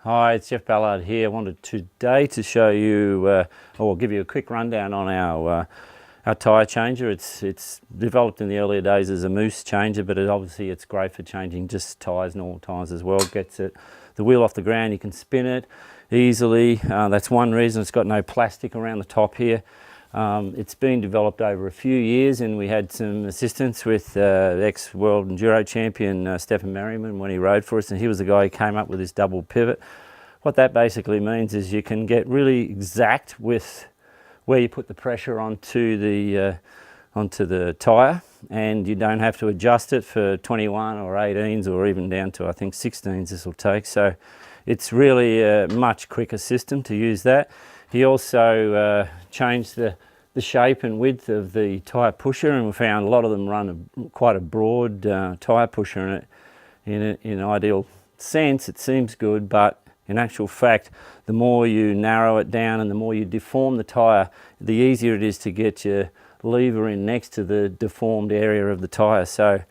Hi, it's Jeff Ballard here. I wanted today to show you, or give you a quick rundown on our tyre changer. It's developed in the earlier days as a mousse changer, but obviously it's great for changing just tyres, normal tyres as well. It gets the wheel off the ground, you can spin it easily. That's one reason it's got no plastic around the top here. It's been developed over a few years, and we had some assistance with ex-world enduro champion Stephen Merriman when he rode for us, and he was the guy who came up with this double pivot. What that basically means is you can get really exact with where you put the pressure onto the tyre, and you don't have to adjust it for 21 or 18s or even down to I think 16s this will take. So it's really a much quicker system to use that. He also changed the shape and width of the tyre pusher, and we found a lot of them run quite a broad tyre pusher, and in an ideal sense it seems good, but in actual fact the more you narrow it down and the more you deform the tyre, the easier it is to get your lever in next to the deformed area of the tyre. So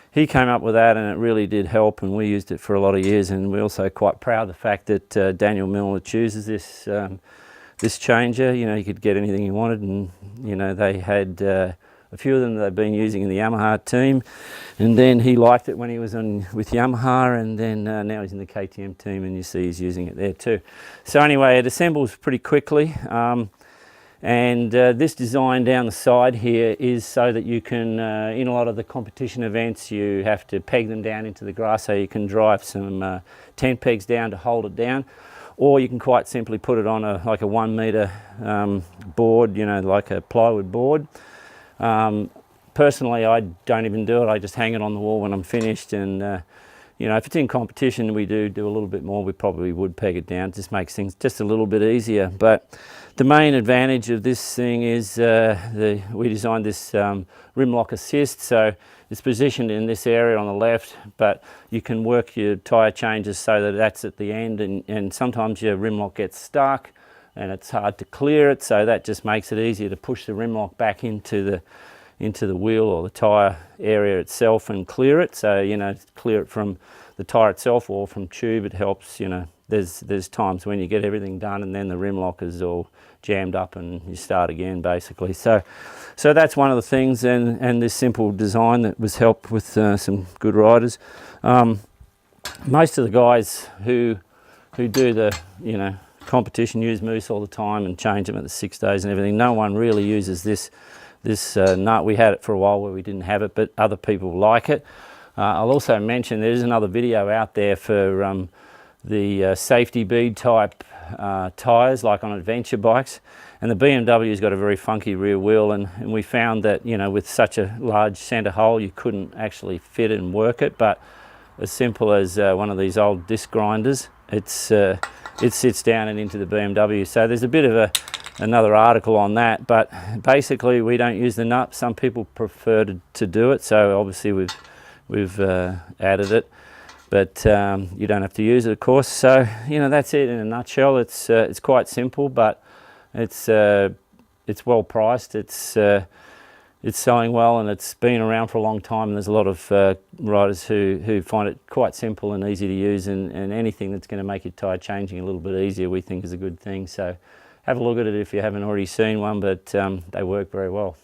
he came up with that, and it really did help, and we used it for a lot of years, and we're also quite proud of the fact that Daniel Milner chooses this changer. You know, you could get anything you wanted, and you know, they had a few of them they've been using in the Yamaha team, and then he liked it when he was with Yamaha, and then now he's in the KTM team, and you see he's using it there too. So anyway, it assembles pretty quickly, and this design down the side here is so that you can, in a lot of the competition events, you have to peg them down into the grass, so you can drive some tent pegs down to hold it down. Or you can quite simply put it on like a 1 metre board, you know, like a plywood board. Personally, I don't even do it. I just hang it on the wall when I'm finished, and you know, if it's in competition, we do a little bbit more. We probably would peg it down. It just makes things just a little bit easier. But the main advantage of this thing is we designed this rim lock assist, so it's positioned in this area on the left, but you can work your tyre changes so that that's at the end, and sometimes your rim lock gets stuck and it's hard to clear it, so that just makes it easier to push the rim lock back into the wheel or the tyre area itself and clear it. So, you know, clear it from the tyre itself or from tube. It helps, you know. There's times when you get everything done and then the rim lock is all jammed up and you start again, basically. So that's one of the things, and this simple design that was helped with some good riders. Most of the guys who do the, you know, competition use mousse all the time and change them at the 6 days and everything. No one really uses this nut. We had it for a while where we didn't have it, but other people like it. I'll also mention there's another video out there for the safety bead type tyres, like on adventure bikes, and the BMW's got a very funky rear wheel, and we found that, you know, with such a large centre hole you couldn't actually fit it and work it, but as simple as one of these old disc grinders, it sits down and into the BMW. So there's a bit of another article on that, but basically we don't use the nut. Some people prefer to do it, so obviously we've added it, but you don't have to use it, of course. So, you know, that's it in a nutshell. It's quite simple, but it's well priced. It's selling well, and it's been around for a long time, and there's a lot of riders who find it quite simple and easy to use, and anything that's going to make your tyre changing a little bit easier we think is a good thing. So have a look at it if you haven't already seen one, but they work very well.